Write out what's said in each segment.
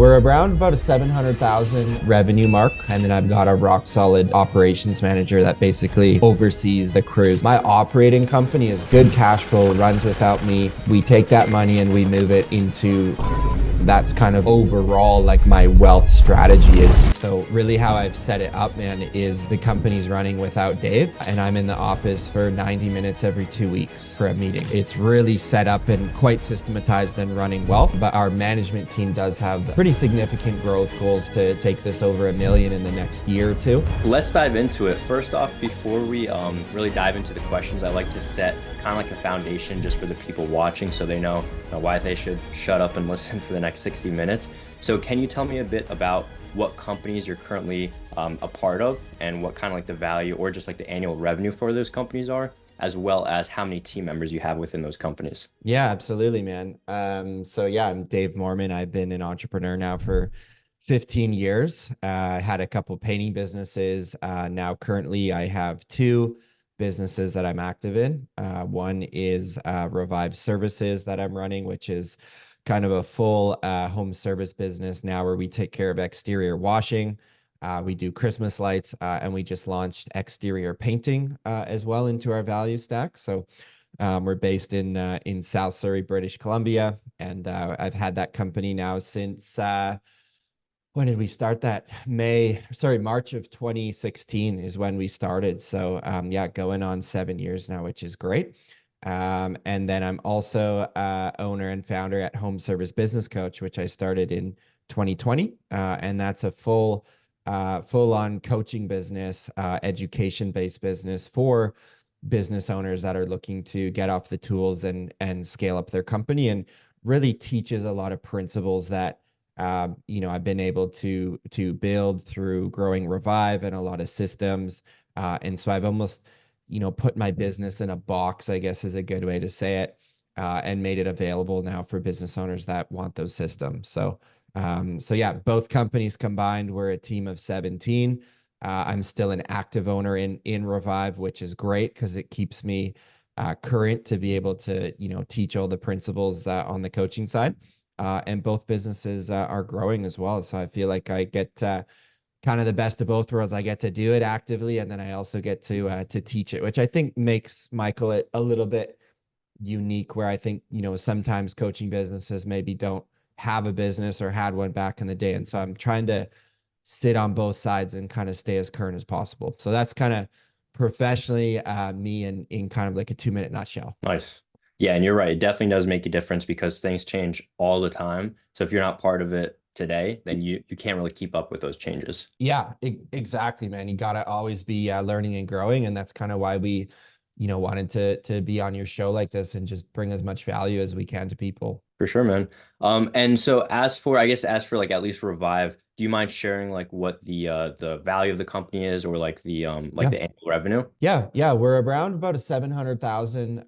we're around about a 700,000 revenue mark. And then I've got a rock solid operations manager that basically oversees the crews. My operating company is good cash flow, runs without me. We take that money and we move it into that's kind of overall like my wealth strategy is. So really how I've set it up, man, is the company's running without Dave and I'm in the office for 90 minutes every 2 weeks for a meeting. It's really set up and quite systematized and running well, but our management team does have pretty significant growth goals to take this over $1 million in the next year or two. Let's dive into it. First off, before we really dive into the questions, I like to set kind of like a foundation just for the people watching so they know why they should shut up and listen for the next 60 minutes. So can you tell me a bit about what companies you're currently a part of and what kind of like the value or just like the annual revenue for those companies are, as well as how many team members you have within those companies? Yeah, absolutely, man. So yeah, I'm Dave Mormon. I've been an entrepreneur now for 15 years. I had a couple painting businesses. Now currently I have two businesses that I'm active in. One is Revive Services that I'm running, which is kind of a full home service business now where we take care of exterior washing. We do Christmas lights and we just launched exterior painting as well into our value stack. So we're based in South Surrey, British Columbia, and I've had that company now since when did we start that? March of 2016 is when we started. So yeah, going on 7 years now, which is great. And then I'm also owner and founder at Home Service Business Coach, which I started in 2020. And that's a full-on coaching business, education-based business for business owners that are looking to get off the tools and scale up their company, and really teaches a lot of principles that I've been able to build through growing Revive and a lot of systems. And so I've almost, put my business in a box, I guess is a good way to say it, and made it available now for business owners that want those systems. So yeah, both companies combined, we're a team of 17. I'm still an active owner in Revive, which is great because it keeps me current to be able to, teach all the principles on the coaching side. And both businesses are growing as well. So I feel like I get kind of the best of both worlds. I get to do it actively, and then I also get to teach it, which I think makes Michael a little bit unique, where I think, sometimes coaching businesses maybe don't have a business or had one back in the day. And so I'm trying to sit on both sides and kind of stay as current as possible. So that's kind of professionally me in kind of like a 2-minute nutshell. Nice. Yeah, and you're right. It definitely does make a difference because things change all the time. So if you're not part of it today, then you can't really keep up with those changes. Yeah, exactly, man. You got to always be learning and growing. And that's kind of why we, wanted to be on your show like this and just bring as much value as we can to people. For sure, man. And so as for like at least Revive, do you mind sharing like what the value of the company is, or like Yeah. the annual revenue? Yeah, we're around about a 700,000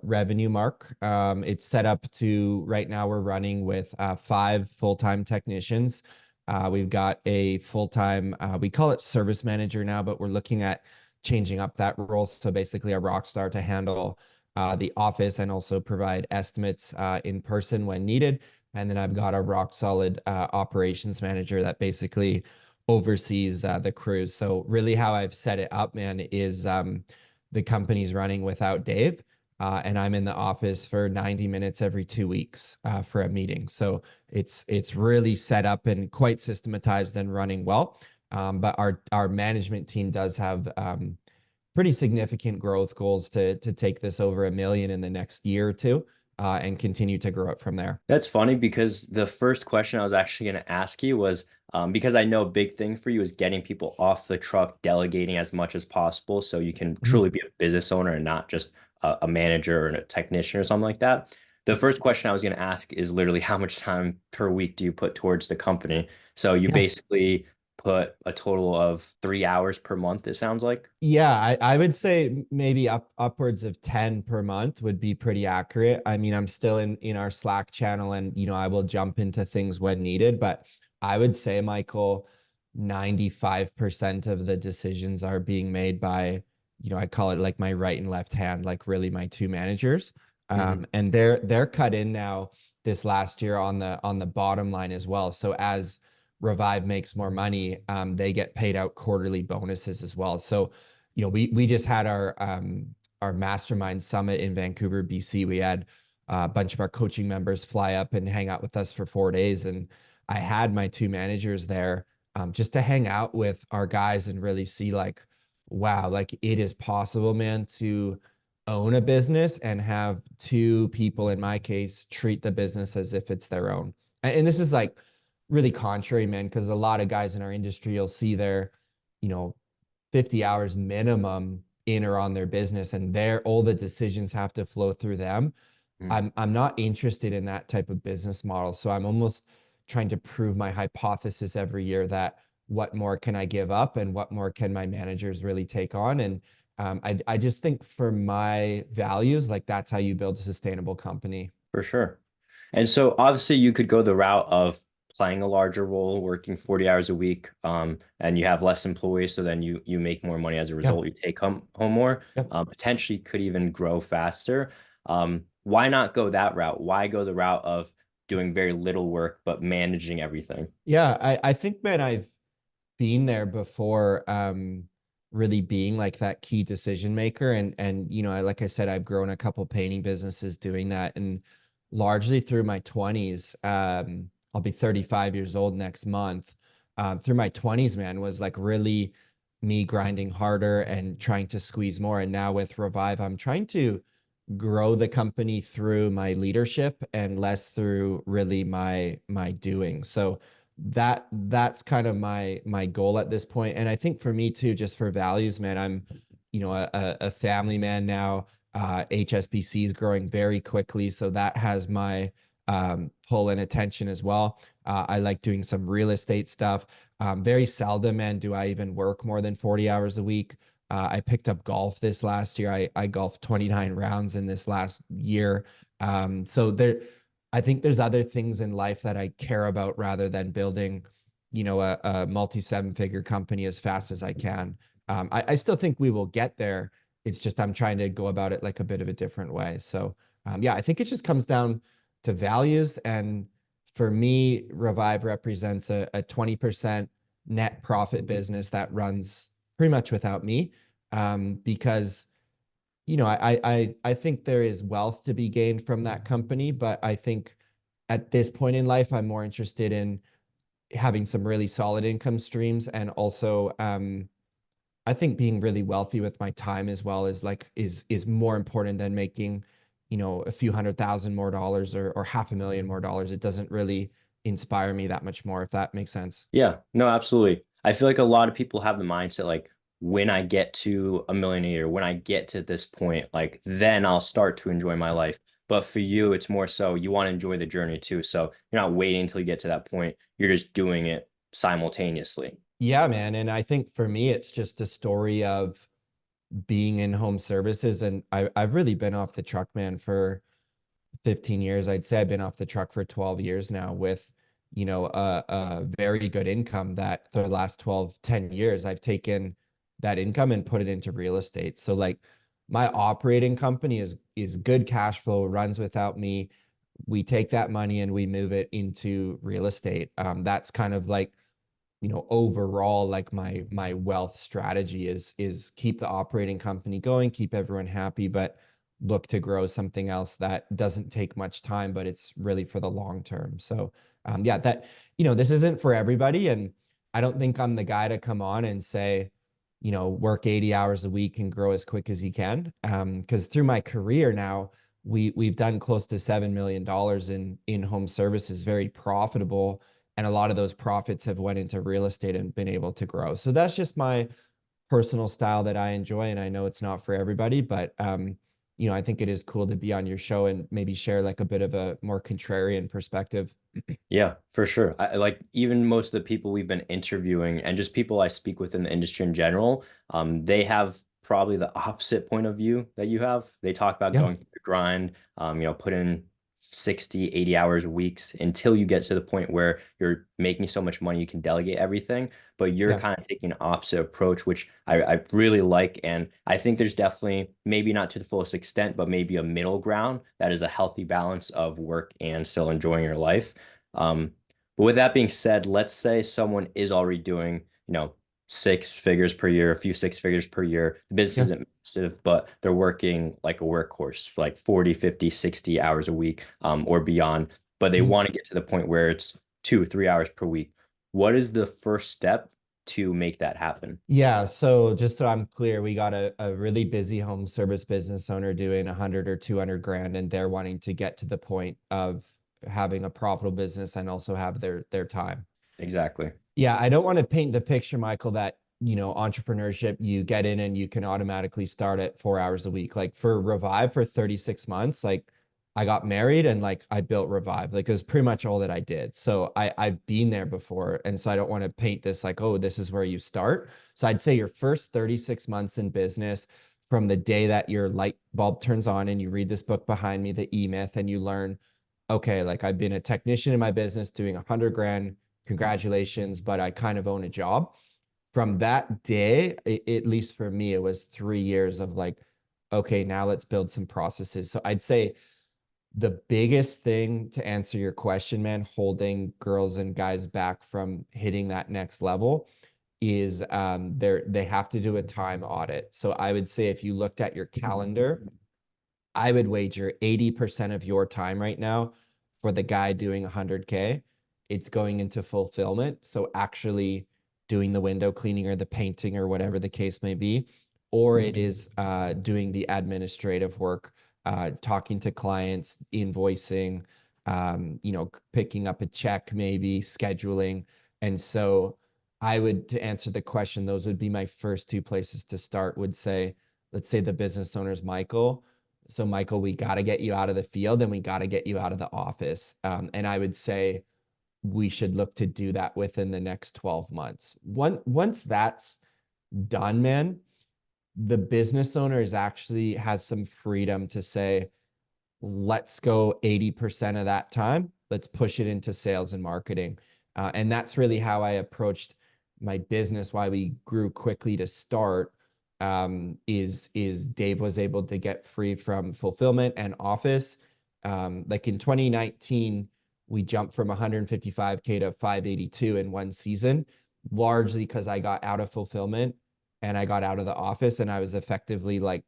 revenue mark. It's set up to right now we're running with 5 full-time technicians. We've got a full-time, we call it service manager now, but we're looking at changing up that role. So basically a rock star to handle the office and also provide estimates in person when needed. And then I've got a rock solid operations manager that basically oversees the crews. So really how I've set it up, man, is the company's running without Dave. And I'm in the office for 90 minutes every 2 weeks for a meeting. So it's really set up and quite systematized and running well. But our management team does have pretty significant growth goals to take this over $1 million in the next year or two, and continue to grow it from there. That's funny because the first question I was actually going to ask you was because I know a big thing for you is getting people off the truck, delegating as much as possible so you can Mhm. truly be a business owner and not just a manager or a technician or something like that. The first question I was going to ask is literally how much time per week do you put towards the company? So you Yeah. basically put a total of 3 hours per month, it sounds like. Yeah, I would say maybe upwards of 10 per month would be pretty accurate. I mean, I'm still in our Slack channel and I will jump into things when needed, but I would say, Michael, 95% of the decisions are being made by, I call it like my right and left hand, like really my two managers. Mhm. And they're cut in now. this last year on the bottom line as well. So as Revive makes more money, they get paid out quarterly bonuses as well. So, we just had our mastermind summit in Vancouver, BC. We had a bunch of our coaching members fly up and hang out with us for 4 days, and I had my two managers there, just to hang out with our guys and really see like, wow, like it is possible, man, to own a business and have two people, in my case, treat the business as if it's their own. And this is like really contrary, man, because a lot of guys in our industry, you'll see their, you know, 50 hours minimum in or on their business, and all the decisions have to flow through them. Mm, I'm not interested in that type of business model. So I'm almost trying to prove my hypothesis every year that what more can I give up and what more can my managers really take on? And I just think for my values, like that's how you build a sustainable company. for sure. And so obviously you could go the route of playing a larger role, working 40 hours a week, and you have less employees, so then you make more money as a Yeah. result. You take home more, Yep. potentially could even grow faster. Why not go that route? Why go the route of doing very little work but managing everything? Yeah. I think, man, I've been there before, really being like that key decision maker. And like I said, I've grown a couple painting businesses doing that, and largely through my 20s. I'll be 35 years old next month. Through my 20s, man, was like really me grinding harder and trying to squeeze more. And now with Revive, I'm trying to grow the company through my leadership and less through really my doing. So that's kind of my goal at this point. And I think for me too, just for values, man, I'm a family man now. HSBC is growing very quickly, so that has my pull and attention as well. I like doing some real estate stuff. Very seldom, man, do I even work more than 40 hours a week. I picked up golf this last year. I golfed 29 rounds in this last year. So I think there's other things in life that I care about rather than building, a multi seven-figure company as fast as I can. I still think we will get there. It's just I'm trying to go about it like a bit of a different way. So yeah, I think it just comes down to values. And for me, Revive represents a 20% net profit business that runs pretty much without me, because I think there is wealth to be gained from that company, but I think at this point in life, I'm more interested in having some really solid income streams, and also I think being really wealthy with my time as well is more important than making, a few $100,000 more dollars, or $500,000 more dollars. It doesn't really inspire me that much more, if that makes sense. Yeah, no, absolutely. I feel like a lot of people have the mindset like when I get to a million a year, when I get to this point, like then I'll start to enjoy my life. But for you, it's more so you want to enjoy the journey too. So you're not waiting until you get to that point. You're just doing it simultaneously. Yeah, man. And I think for me, it's just a story of being in home services. And I've really been off the truck, man, for 15 years. I'd say I've been off the truck for 12 years now with, a very good income that for the last 10 years, I've taken that income and put it into real estate. So like my operating company is good cash flow, runs without me. We take that money and we move it into real estate. That's kind of like, overall, like my wealth strategy is keep the operating company going, keep everyone happy, but look to grow something else that doesn't take much time, but it's really for the long term. So yeah, this isn't for everybody. And I don't think I'm the guy to come on and say, work 80 hours a week and grow as quick as you can. Because through my career now, we've done close to $7 million in home services, very profitable, and a lot of those profits have went into real estate and been able to grow. So that's just my personal style that I enjoy, and I know it's not for everybody, but I think it is cool to be on your show and maybe share like a bit of a more contrarian perspective. Yeah, for sure. I like even most of the people we've been interviewing and just people I speak with in the industry in general, they have probably the opposite point of view that you have. They talk about Yeah. going through the grind, put in 60, 80 hours weeks until you get to the point where you're making so much money you can delegate everything. But you're Yeah. kind of taking an opposite approach, which I really like. And I think there's definitely, maybe not to the fullest extent, but maybe a middle ground that is a healthy balance of work and still enjoying your life. Um, but with that being said, let's say someone is already doing, six figures per year, a few six figures per year. The business Yeah. isn't massive, but they're working like a workhorse, like 40, 50, 60 hours a week, or beyond. But they Mhm. want to get to the point where it's 2, 3 hours per week. What is the first step to make that happen? Yeah, so just so I'm clear, we got a really busy home service business owner doing 100 or 200 grand, and they're wanting to get to the point of having a profitable business and also have their time. Exactly. Yeah, I don't want to paint the picture, Michael, that, entrepreneurship, you get in and you can automatically start at 4 hours a week. Like for Revive for 36 months, like I got married and like I built Revive. Like it was pretty much all that I did. So I've been there before. And so I don't want to paint this like, oh, this is where you start. So I'd say your first 36 months in business from the day that your light bulb turns on and you read this book behind me, the E-Myth, and you learn, okay, like I've been a technician in my business doing 100 grand, congratulations, but I kind of own a job. From that day, at least for me, it was 3 years of like, okay, now let's build some processes. So I'd say the biggest thing to answer your question, man, holding girls and guys back from hitting that next level is they have to do a time audit. So I would say if you looked at your calendar, I would wager 80% of your time right now for the guy doing 100K, it's going into fulfillment. So actually doing the window cleaning or the painting or whatever the case may be, or it is doing the administrative work, talking to clients, invoicing, picking up a check, maybe scheduling. And so I would, to answer the question, those would be my first two places to start, would say, let's say the business owner's Michael. So, Michael, we got to get you out of the field and we got to get you out of the office. And I would say we should look to do that within the next 12 months. Once that's done, man, the business owner is actually has some freedom to say, let's go 80% of that time. Let's push it into sales and marketing. And that's really how I approached my business, why we grew quickly to start. Is Dave was able to get free from fulfillment and office. Like in 2019, we jumped from 155K to 582 in one season, largely because I got out of fulfillment and I got out of the office, and I was effectively like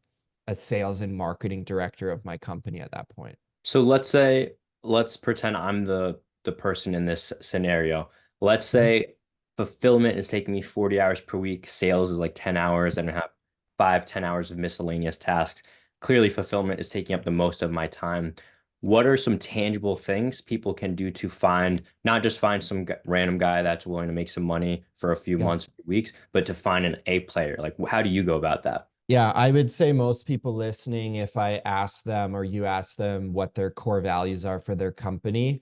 a sales and marketing director of my company at that point. So let's pretend I'm the person in this scenario. Let's Mhm. say fulfillment is taking me 40 hours per week, sales is like 10 hours, and I have 5, 10 hours of miscellaneous tasks. Clearly, fulfillment is taking up the most of my time. What are some tangible things people can do to find, not just find some random guy that's willing to make some money for a few Yeah. months, few weeks, but to find an A player? Like, how do you go about that? Yeah, I would say most people listening, if I ask them or you ask them what their core values are for their company,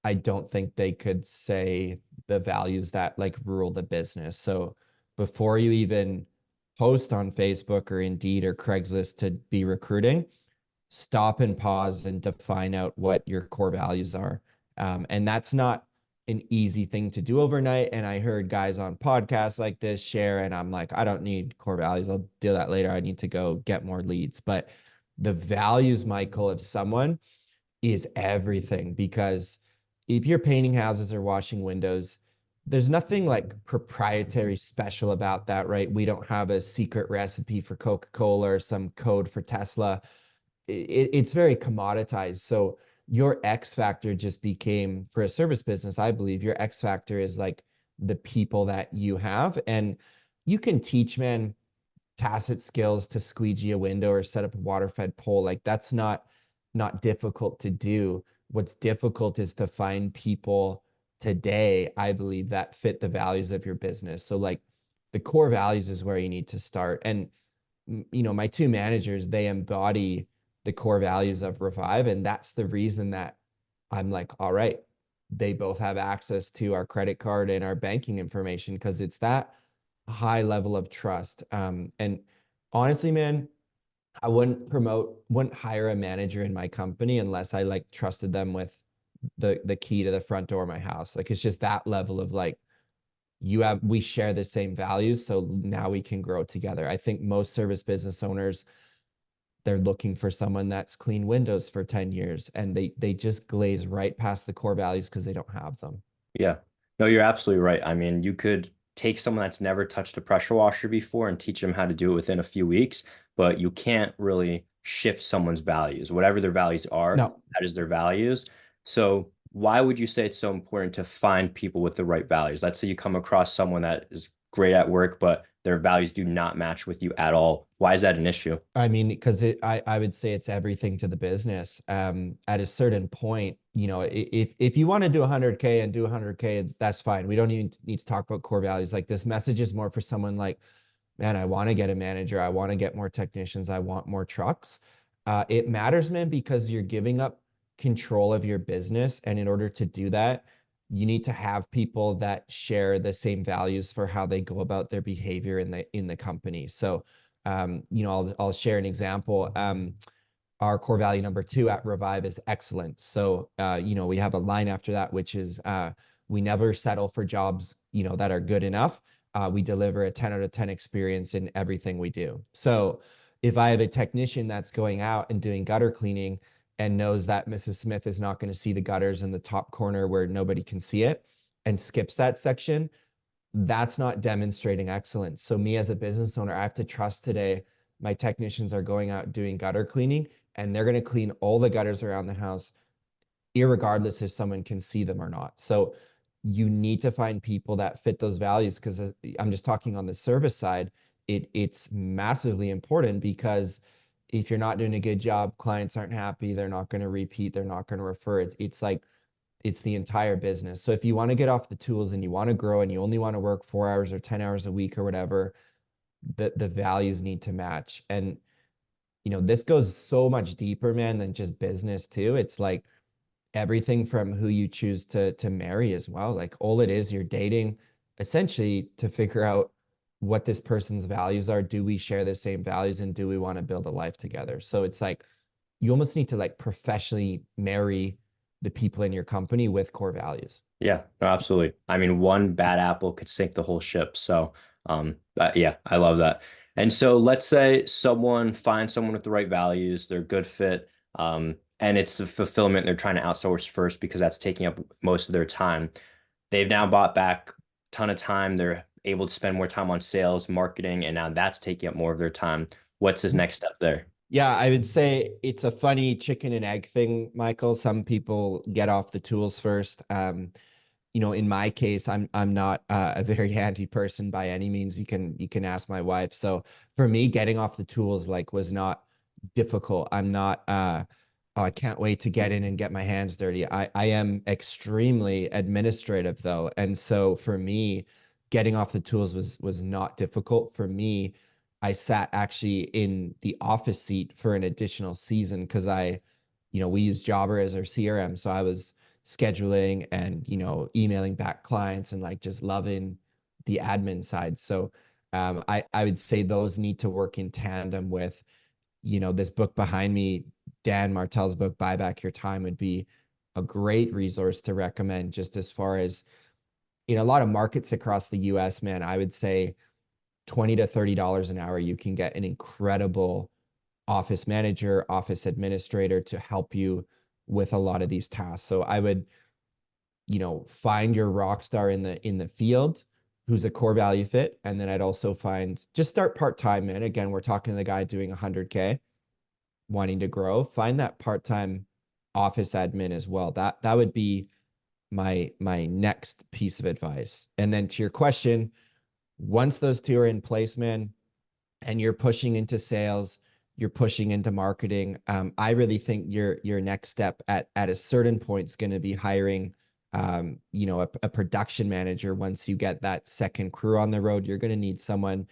I don't think they could say the values that like rule the business. So before you even post on Facebook or Indeed or Craigslist to be recruiting, stop and pause and define out what your core values are. And that's not an easy thing to do overnight. And I heard guys on podcasts like this share, and I'm like, I don't need core values. I'll do that later. I need to go get more leads. But the values, Michael, of someone is everything, because if you're painting houses or washing windows, there's nothing like proprietary special about that, right? We don't have a secret recipe for Coca-Cola or some code for Tesla. It's very commoditized. So your X factor just became, for a service business, I believe your X factor is like the people that you have. And you can teach, man, tacit skills to squeegee a window or set up a water fed pole. Like that's not difficult to do. What's difficult is to find people today, I believe, that fit the values of your business. So like the core values is where you need to start. And my two managers, they embody the core values of Revive. And that's the reason that I'm like, all right, they both have access to our credit card and our banking information, because it's that high level of trust. And honestly, man, I wouldn't hire a manager in my company unless I like trusted them with the key to the front door of my house. Like it's just that level of like we share the same values, so now we can grow together. I think most service business owners, they're looking for someone that's cleaned windows for 10 years and they just glaze right past the core values because they don't have them. Yeah. No, you're absolutely right. I mean, you could take someone that's never touched a pressure washer before and teach them how to do it within a few weeks, but you can't really shift someone's values. Whatever their values are, No, that is their values. So, why would you say it's so important to find people with the right values? Let's say you come across someone that is great at work, but their values do not match with you at all. Why is that an issue? I mean, because I would say it's everything to the business. At a certain point, if you want to do 100K and do 100K, that's fine. We don't even need to talk about core values. Like this message is more for someone like, man, I want to get a manager. I want to get more technicians. I want more trucks. It matters, man, because you're giving up control of your business. And in order to do that, you need to have people that share the same values for how they go about their behavior in the company. So, I'll share an example. Our core value number 2 at Revive is excellence. So, we have a line after that, which is we never settle for jobs, that are good enough. We deliver a 10 out of 10 experience in everything we do. So if I have a technician that's going out and doing gutter cleaning and knows that Mrs. Smith is not going to see the gutters in the top corner where nobody can see it and skips that section, that's not demonstrating excellence. So me as a business owner, I have to trust today my technicians are going out doing gutter cleaning and they're going to clean all the gutters around the house, irregardless if someone can see them or not. So you need to find people that fit those values because I'm just talking on the service side. It's massively important because if you're not doing a good job, clients aren't happy, they're not going to repeat, they're not going to refer it. It's like it's the entire business. So if you want to get off the tools and you want to grow and you only want to work 4 hours or 10 hours a week or whatever, the values need to match. And this goes so much deeper, man, than just business too. It's like everything from who you choose to marry as well. Like all it is, you're dating essentially to figure out what this person's values are. Do we share the same values and do we want to build a life together? So it's like you almost need to like professionally marry the people in your company with core values. Yeah, no, absolutely. I mean, one bad apple could sink the whole ship. So, yeah, I love that. And so let's say someone finds someone with the right values, they're a good fit, and it's the fulfillment they're trying to outsource first because that's taking up most of their time. They've now bought back a ton of time. They're able to spend more time on sales, marketing, and now that's taking up more of their time. What's his next step there? Yeah, I would say it's a funny chicken and egg thing, Michael. Some people get off the tools first. In my case, I'm not a very handy person by any means. You can ask my wife. So for me, getting off the tools like was not difficult. I'm not oh, I can't wait to get in and get my hands dirty. I am extremely administrative though. And so for me, getting off the tools was not difficult. For me, I sat actually in the office seat for an additional season because we use Jobber as our CRM. So I was scheduling and emailing back clients and like just loving the admin side. So I would say those need to work in tandem with this book behind me. Dan Martell's book Buy Back Your Time would be a great resource to recommend just as far as a lot of markets across the US, man. I would say $20 to $30 an hour you can get an incredible office manager, office administrator to help you with a lot of these tasks. So I would, find your rock star in the field who's a core value fit. And then I'd also just start part-time, man. Again, we're talking to the guy doing 100K, wanting to grow. Find that part-time office admin as well. That would be my next piece of advice. And then to your question, once those two are in place, man, and you're pushing into sales, you're pushing into marketing. I really think your next step at a certain point is going to be hiring, a production manager. Once you get that second crew on the road, you're going to need someone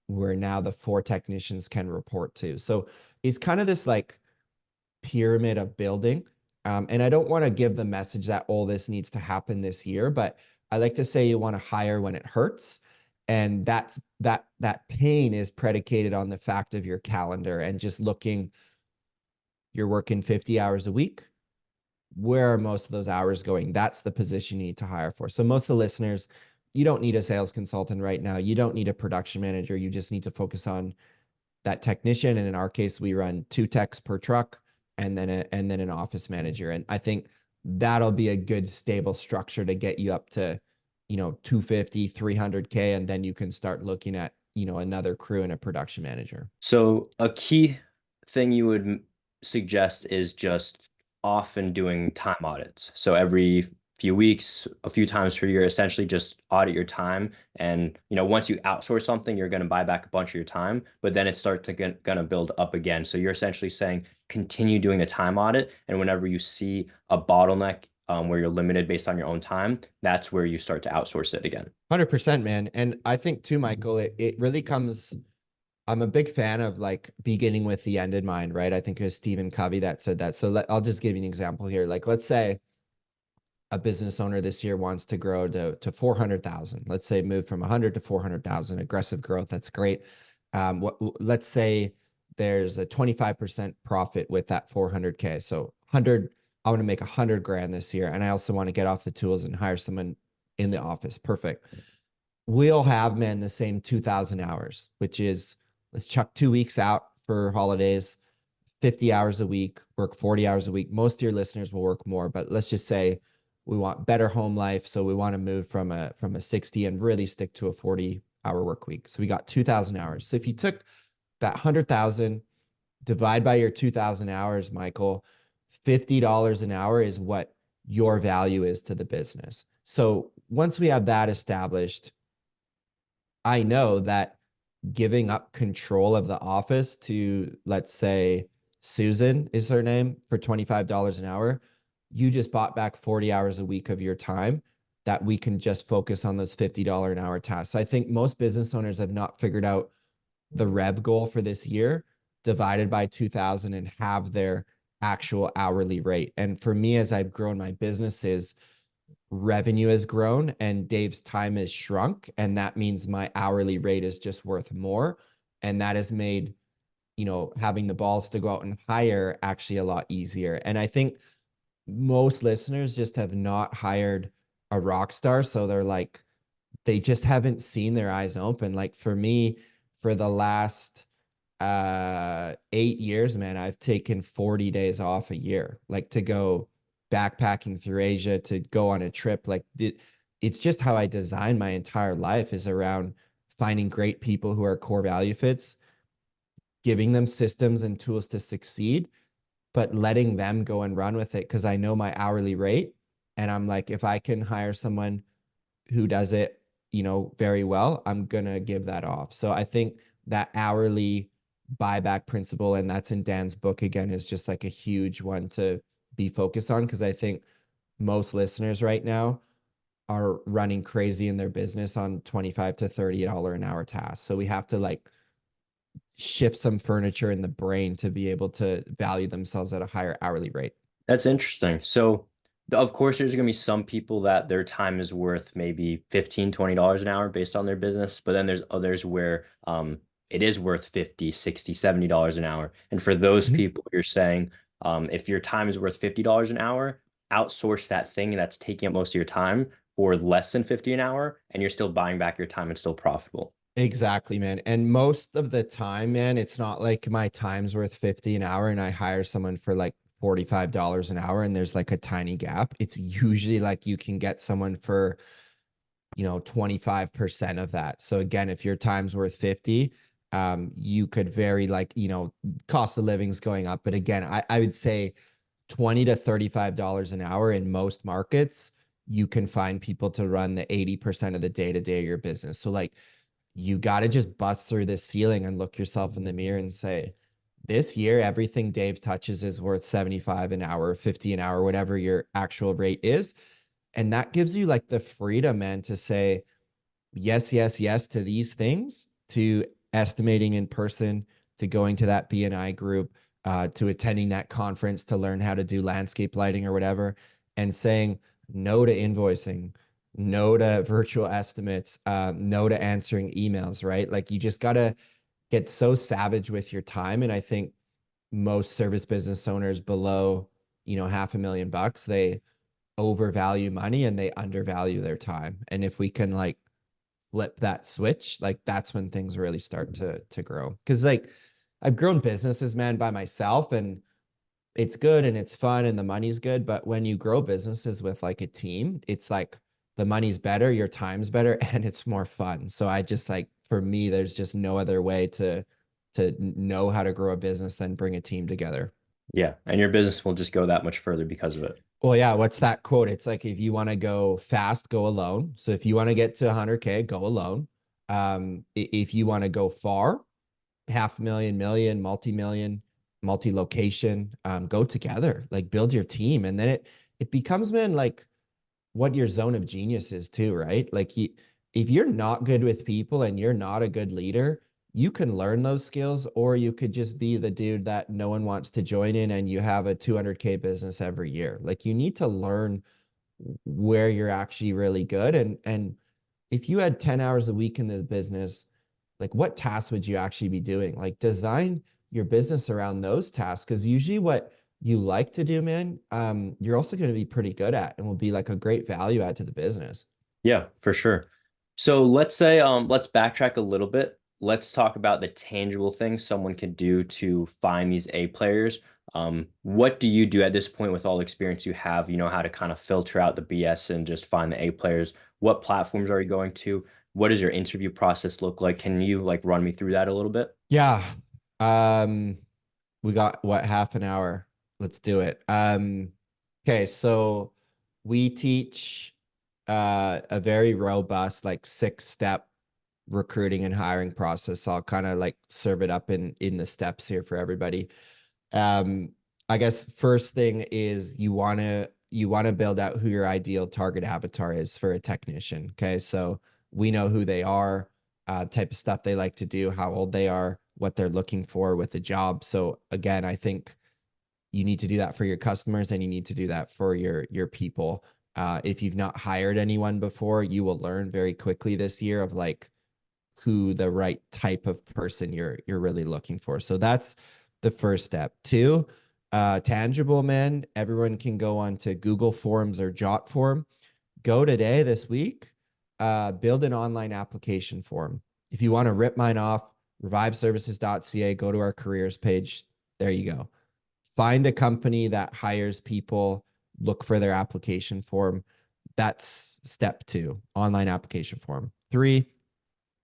where now the 4 technicians can report to. So it's kind of this like pyramid of building. And I don't want to give the message that all this needs to happen this year, but I like to say you want to hire when it hurts And that pain is predicated on the fact of your calendar and just looking, you're working 50 hours a week. Where are most of those hours going? That's the position you need to hire for. So most of the listeners, you don't need a sales consultant right now. You don't need a production manager. You just need to focus on that technician. And in our case, we run 2 techs per truck and then an office manager. And I think that'll be a good stable structure to get you up to, 250, 300K. And then you can start looking at, another crew and a production manager. So a key thing you would suggest is just often doing time audits. So every few weeks, a few times per year, essentially just audit your time. And once you outsource something, you're going to buy back a bunch of your time, but then it starts to going to build up again. So you're essentially saying continue doing a time audit, and whenever you see a bottleneck where you're limited based on your own time, that's where you start to outsource it again. 100%, man. And I think too, Michael, it really comes. I'm a big fan of like beginning with the end in mind, right? I think it was Stephen Covey that said that. So I'll just give you an example here. Like, let's say a business owner this year wants to grow to 400,000. Let's say move from 100 to 400,000, aggressive growth. That's great. Let's say there's a 25% profit with that 400K. So 100, I want to make 100 grand this year. And I also want to get off the tools and hire someone in the office. Perfect. We'll have, man, the same 2,000 hours, which is, let's chuck 2 weeks out for holidays, 50 hours a week, work 40 hours a week. Most of your listeners will work more, but let's just say we want better home life. So we want to move from a 60 and really stick to a 40-hour work week. So we got 2,000 hours. So if you took that 100,000, divide by your 2,000 hours, Michael, $50 an hour is what your value is to the business. So once we have that established, I know that giving up control of the office to, let's say, Susan is her name, for $25 an hour, you just bought back 40 hours a week of your time that we can just focus on those $50 an hour tasks. So I think most business owners have not figured out the rev goal for this year divided by 2,000 and have their actual hourly rate. And for me, as I've grown my businesses, revenue has grown and Dave's time has shrunk. And that means my hourly rate is just worth more. And that has made, having the balls to go out and hire actually a lot easier. And I think most listeners just have not hired a rock star. So they're like, they just haven't seen their eyes open. Like for me, for the last 8 years, man, I've taken 40 days off a year, like to go backpacking through Asia, to go on a trip. Like it's just how I design my entire life, is around finding great people who are core value fits, giving them systems and tools to succeed, but letting them go and run with it. Cause I know my hourly rate. And I'm like, if I can hire someone who does it, very well, I'm going to give that off. So I think that hourly buyback principle, and that's in Dan's book again, is just like a huge one to be focused on. Cause I think most listeners right now are running crazy in their business on 25 to $30 an hour tasks. So we have to like shift some furniture in the brain to be able to value themselves at a higher hourly rate. That's interesting. So, of course, there's going to be some people that their time is worth maybe $15, $20 an hour based on their business, but then there's others where it is worth 50, 60, $70 an hour. And for those Mhm. people, you're saying if your time is worth $50 an hour, outsource that thing that's taking up most of your time for less than 50 an hour, and you're still buying back your time and still profitable. Exactly, man. And most of the time, man, it's not like my time's worth 50 an hour and I hire someone for like $45 an hour and there's like a tiny gap. It's usually like you can get someone for, 25% of that. So again, if your time's worth 50, you could very like, cost of living's going up. But again, I would say 20 to $35 an hour in most markets, you can find people to run the 80% of the day-to-day of your business. So like, you got to just bust through this ceiling and look yourself in the mirror and say, this year, everything Dave touches is worth 75 an hour, 50 an hour, whatever your actual rate is. And that gives you like the freedom, man, to say yes, yes, yes to these things, to estimating in person, to going to that BNI group, to attending that conference to learn how to do landscape lighting or whatever, and saying no to invoicing, no to virtual estimates, no to answering emails, right? Like you just got to get so savage with your time. And I think most service business owners below, $500,000, they overvalue money and they undervalue their time. And if we can like flip that switch, like that's when things really start to grow. Cause like I've grown businesses, man, by myself, and it's good and it's fun and the money's good. But when you grow businesses with like a team, it's like the money's better, your time's better, and it's more fun. So I just like, for me, there's just no other way to know how to grow a business and bring a team together. Yeah, and your business will just go that much further because of it. Well, yeah, what's that quote? It's like if you want to go fast, go alone. So if you want to get to 100K, go alone. If you want to go far, half a million, million, multi-million, multi-location, go together, like build your team. And then it becomes, man, like what your zone of genius is too, right? Like if you're not good with people and you're not a good leader, you can learn those skills, or you could just be the dude that no one wants to join in and you have a 200K business every year. Like you need to learn where you're actually really good. And if you had 10 hours a week in this business, like what tasks would you actually be doing? Like design your business around those tasks. Cause usually what you like to do, man, you're also going to be pretty good at and will be like a great value add to the business. Yeah, for sure. So let's say let's backtrack a little bit. Let's talk about the tangible things someone can do to find these A players. What do you do at this point with all the experience you have? You know how to kind of filter out the BS and just find the A players. What platforms are you going to? What does your interview process look like? Can you like run me through that a little bit? Yeah. Um, we got what, half an hour. Let's do it. Okay, so we teach a very robust, like 6-step recruiting and hiring process. So I'll kind of like serve it up in the steps here for everybody. Um, I guess first thing is you want to build out who your ideal target avatar is for a technician. Okay, so we know who they are, type of stuff they like to do, how old they are, what they're looking for with the job. So again, I think you need to do that for your customers and you need to do that for your people. If you've not hired anyone before, you will learn very quickly this year of like who the right type of person you're really looking for. So that's the first step. Two, tangible, man. Everyone can go onto Google Forms or Jot Form. Go today, this week, build an online application form. If you want to rip mine off, reviveservices.ca, go to our careers page. There you go. Find a company that hires people, look for their application form. That's step two, online application form. Three,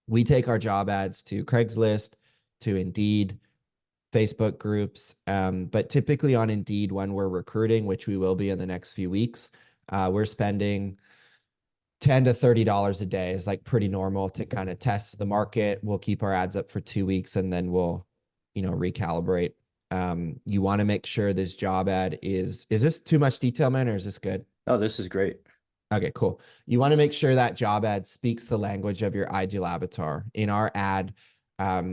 we take our job ads to Craigslist, to Indeed, Facebook groups. But typically on Indeed, when we're recruiting, which we will be in the next few weeks, we're spending $10 to $30 a day is like pretty normal to kind of test the market. We'll keep our ads up for 2 weeks and then we'll, recalibrate. You want to make sure this job ad is this too much detail, man, or is this good? Oh, this is great. Okay, cool. You want to make sure that job ad speaks the language of your ideal avatar. In our ad,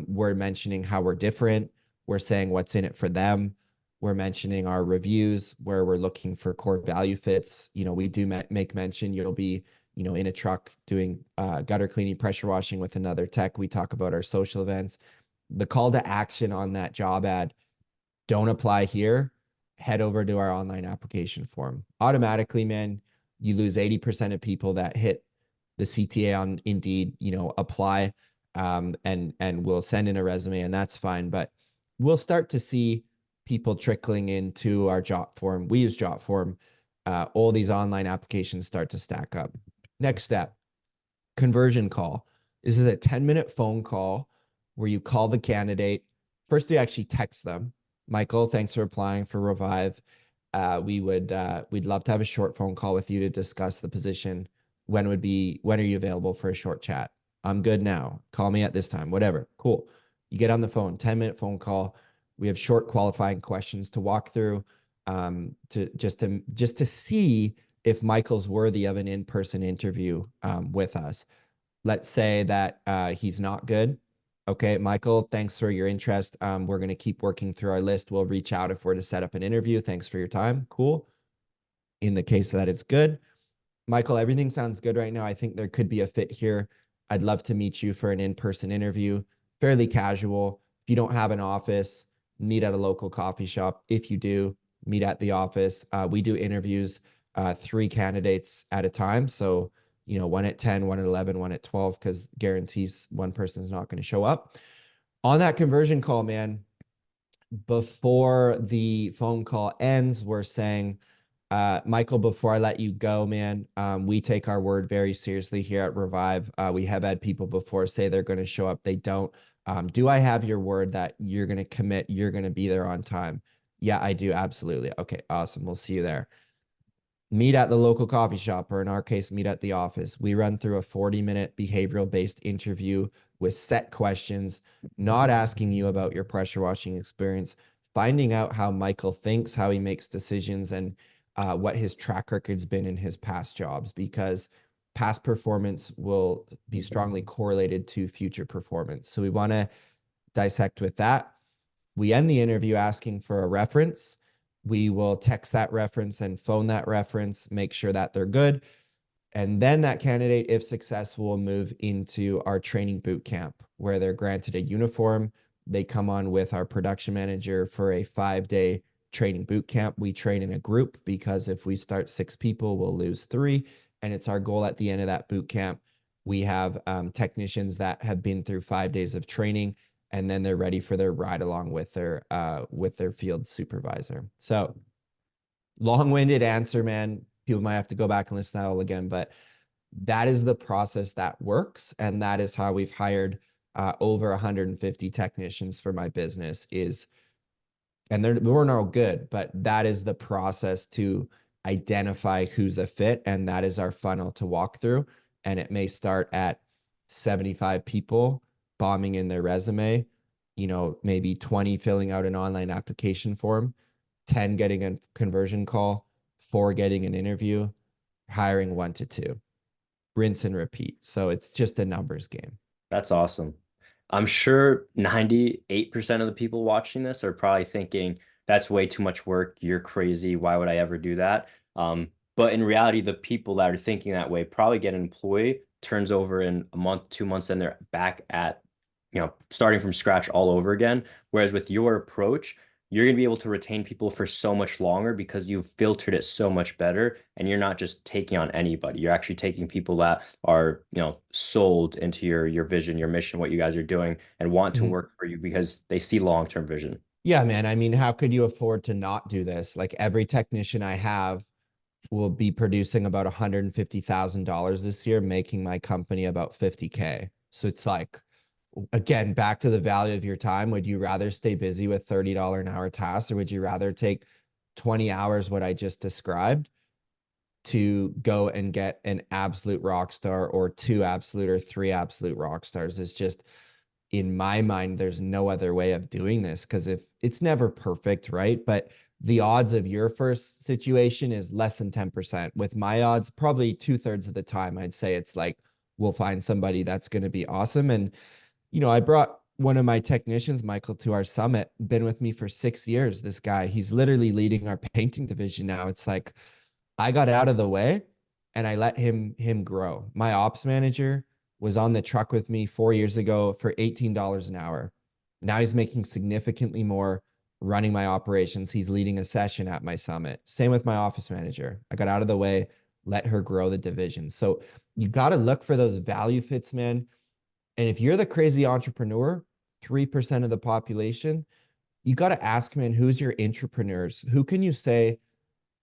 we're mentioning how we're different. We're saying what's in it for them. We're mentioning our reviews where we're looking for core value fits. We do make mention you'll be, in a truck doing gutter cleaning, pressure washing with another tech. We talk about our social events. The call to action on that job ad, don't apply here, head over to our online application form. Automatically, man, you lose 80% of people that hit the CTA on Indeed, apply, and we'll send in a resume and that's fine. But we'll start to see people trickling into our Jot form. We use Jot form. All these online applications start to stack up. Next step, conversion call. This is a 10-minute phone call where you call the candidate. First, you actually text them. Michael, thanks for applying for Revive. We'd love to have a short phone call with you to discuss the position. When are you available for a short chat? I'm good now. Call me at this time, whatever. Cool. You get on the phone, 10-minute phone call. We have short qualifying questions to walk through, to see if Michael's worthy of an in-person interview with us. Let's say that he's not good. Okay, Michael, thanks for your interest. We're going to keep working through our list. We'll reach out if we're to set up an interview. Thanks for your time. Cool. In the case that it's good, Michael, everything sounds good right now. I think there could be a fit here. I'd love to meet you for an in-person interview, fairly casual. If you don't have an office, meet at a local coffee shop. If you do, meet at the office. We do interviews, three candidates at a time. So, one at 10, one at 11, one at 12, because guarantees one person's not going to show up. On that conversion call, man, before the phone call ends, we're saying, Michael, before I let you go, man, we take our word very seriously here at Revive. We have had people before say they're going to show up, they don't. Do I have your word that you're going to commit, you're going to be there on time? Yeah, I do. Absolutely. Okay, awesome. We'll see you there. Meet at the local coffee shop, or in our case, meet at the office. We run through a 40-minute behavioral based interview with set questions, not asking you about your pressure washing experience, finding out how Michael thinks, how he makes decisions, and what his track record's been in his past jobs, because past performance will be strongly correlated to future performance. So we want to dissect with that. We end the interview asking for a reference. We will text that reference and phone that reference, make sure that they're good. And then that candidate, if successful, will move into our training boot camp where they're granted a uniform. They come on with our production manager for a 5-day training boot camp. We train in a group because if we start 6 people, we'll lose 3. And it's our goal at the end of that boot camp. We have technicians that have been through 5 days of training, and then they're ready for their ride along with their field supervisor. So long-winded answer, man. People might have to go back and listen to that all again, but that is the process that works, and that is how we've hired over 150 technicians for my business. And they weren't all good, but that is the process to identify who's a fit, and that is our funnel to walk through. And it may start at 75 people bombing in their resume, maybe 20 filling out an online application form, 10 getting a conversion call, 4 getting an interview, hiring 1 to 2, rinse and repeat. So it's just a numbers game. That's awesome. I'm sure 98% of the people watching this are probably thinking, that's way too much work. You're crazy. Why would I ever do that? But in reality, the people that are thinking that way probably get an employee, turns over in a month, 2 months, and they're back at, starting from scratch all over again. Whereas with your approach, you're going to be able to retain people for so much longer because you've filtered it so much better, and you're not just taking on anybody. You're actually taking people that are, sold into your vision, your mission, what you guys are doing, and want to Mhm. work for you because they see long-term vision. Yeah, man. I mean, how could you afford to not do this? Like every technician I have will be producing about $150,000 this year, making my company about 50K. So it's like, again, back to the value of your time. Would you rather stay busy with $30 an hour tasks, or would you rather take 20 hours, what I just described, to go and get an absolute rock star, or 2 absolute or 3 absolute rock stars? Is just, in my mind, there's no other way of doing this, because if it's never perfect, right? But the odds of your first situation is less than 10%. With my odds, probably 2/3 of the time, I'd say it's like, we'll find somebody that's going to be awesome. And, I brought one of my technicians, Michael, to our summit, been with me for 6 years. This guy, he's literally leading our painting division now. It's like, I got out of the way and I let him grow. My ops manager was on the truck with me 4 years ago for $18 an hour. Now he's making significantly more running my operations. He's leading a session at my summit. Same with my office manager. I got out of the way, let her grow the division. So you got to look for those value fits, man. And if you're the crazy entrepreneur, 3% of the population, you got to ask, man, who's your entrepreneurs? Who can you say,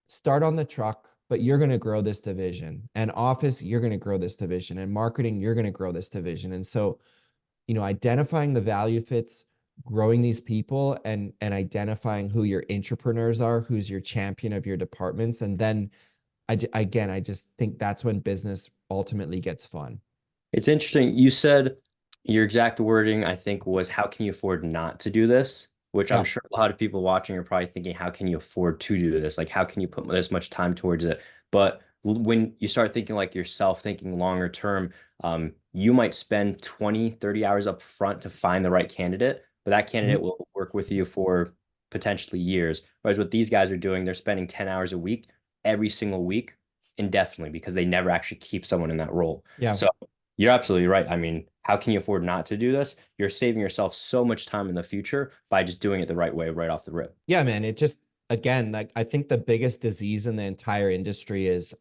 start on the truck, but you're going to grow this division. And office, you're going to grow this division. And marketing, you're going to grow this division. And so, identifying the value fits, growing these people, and identifying who your entrepreneurs are, who's your champion of your departments. And then I just think that's when business ultimately gets fun. It's interesting. You said your exact wording, I think, was how can you afford not to do this? Which I'm Yeah. sure a lot of people watching are probably thinking, how can you afford to do this? Like, how can you put this much time towards it? But when you start thinking like yourself, thinking longer term, you might spend 20, 30 hours up front to find the right candidate, but that candidate Mhm. will work with you for potentially years. Whereas what these guys are doing, they're spending 10 hours a week every single week indefinitely because they never actually keep someone in that role. Yeah. So you're absolutely right. I mean, how can you afford not to do this? You're saving yourself so much time in the future by just doing it the right way right off the rip. Yeah, man. It just, again, like I think the biggest disease in the entire industry is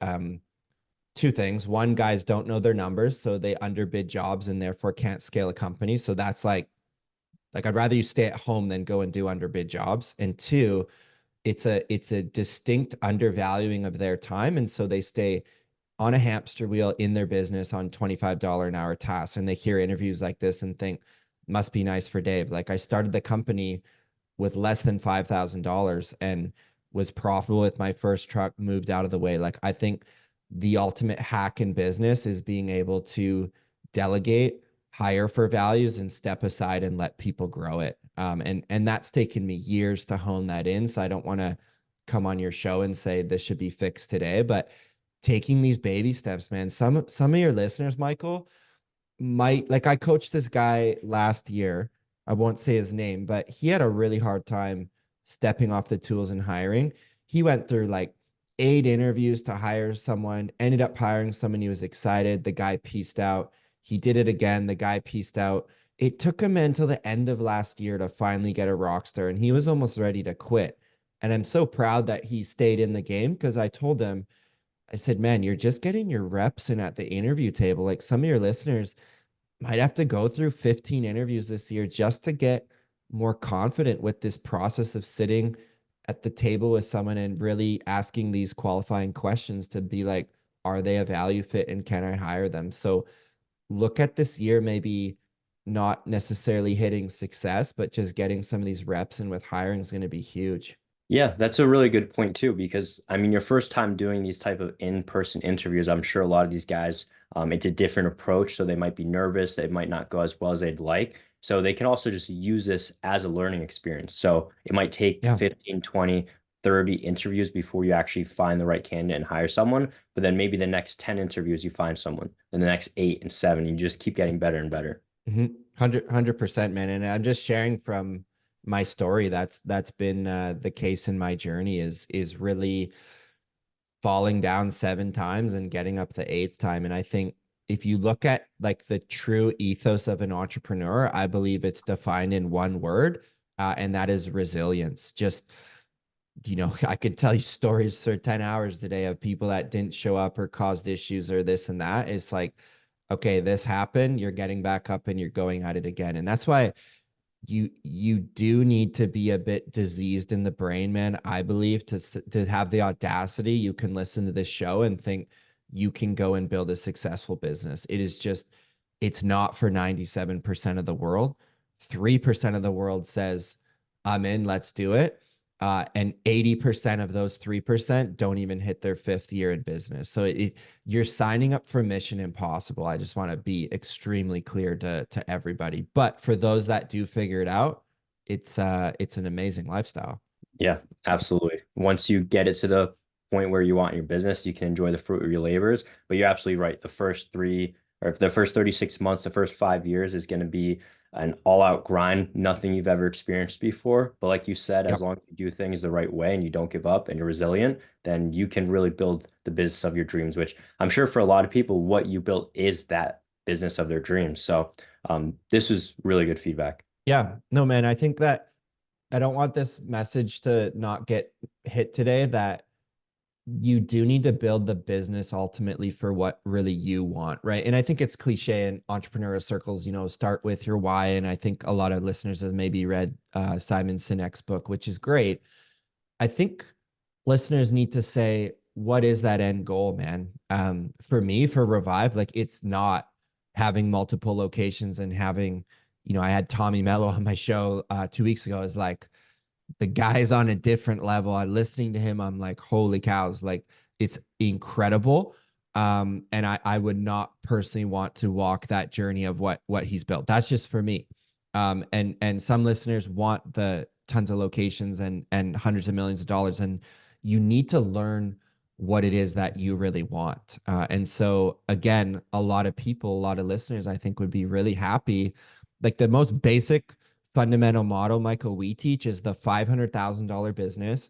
two things. One, guys don't know their numbers, so they underbid jobs and therefore can't scale a company. So that's like I'd rather you stay at home than go and do underbid jobs. And two, it's a distinct undervaluing of their time. And so they stay on a hamster wheel in their business on $25 an hour tasks. And they hear interviews like this and think, must be nice for Dave. Like I started the company with less than $5,000 and was profitable with my first truck, moved out of the way. Like I think the ultimate hack in business is being able to delegate, hire for values, and step aside and let people grow it. And that's taken me years to hone that in. So I don't want to come on your show and say this should be fixed today, but taking these baby steps, man. Some of your listeners, Michael, might like I coached this guy last year. I won't say his name, but he had a really hard time stepping off the tools and hiring. He went through like 8 interviews to hire someone, ended up hiring someone. He was excited. The guy pieced out. He did it again. The guy pieced out. It took him until the end of last year to finally get a rock star, and he was almost ready to quit. And I'm so proud that he stayed in the game because I told him, I said, man, you're just getting your reps in at the interview table. Like some of your listeners might have to go through 15 interviews this year just to get more confident with this process of sitting at the table with someone and really asking these qualifying questions to be like, are they a value fit and can I hire them? So look at this year, maybe not necessarily hitting success, but just getting some of these reps and with hiring is going to be huge. Yeah, that's a really good point too, because I mean, your first time doing these type of in-person interviews, I'm sure a lot of these guys, it's a different approach, so they might be nervous, it might not go as well as they'd like. So they can also just use this as a learning experience. So it might take Yeah. 15, 20, 30 interviews before you actually find the right candidate and hire someone. But then maybe the next 10 interviews you find someone, and the next 8 and 7, you just keep getting better and better. 100%, man. And I'm just sharing from my story. That's been the case in my journey is really falling down 7 times and getting up the eighth time. And I think if you look at like the true ethos of an entrepreneur, I believe it's defined in one word, and that is resilience. Just I could tell you stories for 10 hours today of people that didn't show up or caused issues or this and that. It's like, okay, this happened, you're getting back up and you're going at it again. And that's why you do need to be a bit diseased in the brain, man. I believe to have the audacity, you can listen to this show and think you can go and build a successful business. It is just, it's not for 97% of the world. 3% of the world says, I'm in, let's do it. And 80% of those 3% don't even hit their 5th year in business. So you're signing up for mission impossible. I just want to be extremely clear to everybody. But for those that do figure it out, it's an amazing lifestyle. Yeah, absolutely. Once you get it to the point where you want your business, you can enjoy the fruit of your labors. But you're absolutely right. The first three, or if the first 36 months, the first 5 years is going to be an all-out grind, nothing you've ever experienced before. But like you said, as Yep. long as you do things the right way and you don't give up and you're resilient, then you can really build the business of your dreams, which I'm sure for a lot of people, what you built is that business of their dreams. So this was really good feedback. Yeah. No, man, I think that I don't want this message to not get hit today that you do need to build the business ultimately for what really you want, right? And I think it's cliche in entrepreneurial circles, start with your why. And I think a lot of listeners have maybe read Simon Sinek's book, which is great. I think listeners need to say, what is that end goal, man? For me, for Revive, like it's not having multiple locations and having, I had Tommy Mello on my show 2 weeks ago. Is like, the guy's on a different level. I'm listening to him. I'm like, holy cows, like it's incredible. And I would not personally want to walk that journey of what he's built. That's just for me. And some listeners want the tons of locations and hundreds of millions of dollars. And you need to learn what it is that you really want. And so again, a lot of people, a lot of listeners, I think would be really happy. Like the most basic fundamental model, Michael, we teach is the $500,000 business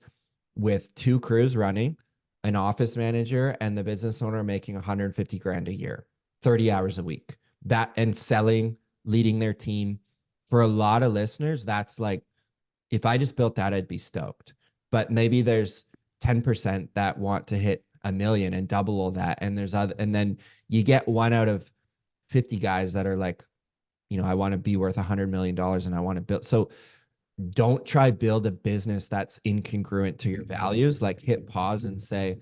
with 2 crews running, an office manager and the business owner making 150 grand a year, 30 hours a week. That and selling, leading their team. For a lot of listeners, that's like, if I just built that, I'd be stoked. But maybe there's 10% that want to hit a million and double all that. And there's other, and then you get one out of 50 guys that are like, I want to be worth $100 million and I want to build. So don't try build a business that's incongruent to your values. Like hit pause and say,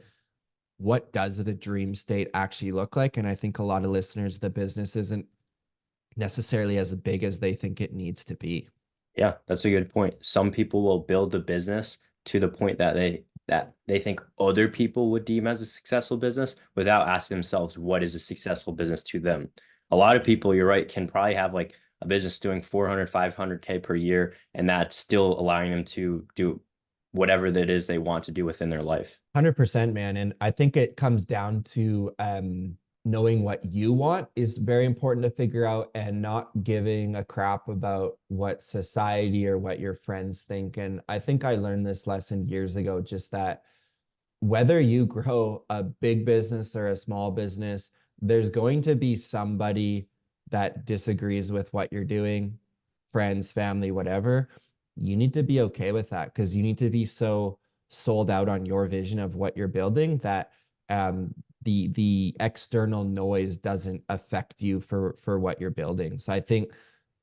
what does the dream state actually look like? And I think a lot of listeners, the business isn't necessarily as big as they think it needs to be. Yeah, that's a good point. Some people will build a business to the point that they think other people would deem as a successful business without asking themselves what is a successful business to them. A lot of people, you're right, can probably have like a business doing 400, 500K per year, and that's still allowing them to do whatever that is they want to do within their life. 100%, man. And I think it comes down to knowing what you want is very important to figure out, and not giving a crap about what society or what your friends think. And I think I learned this lesson years ago, just that whether you grow a big business or a small business, there's going to be somebody that disagrees with what you're doing, friends, family, whatever. You need to be okay with that, because you need to be so sold out on your vision of what you're building that the external noise doesn't affect you for what you're building. So I think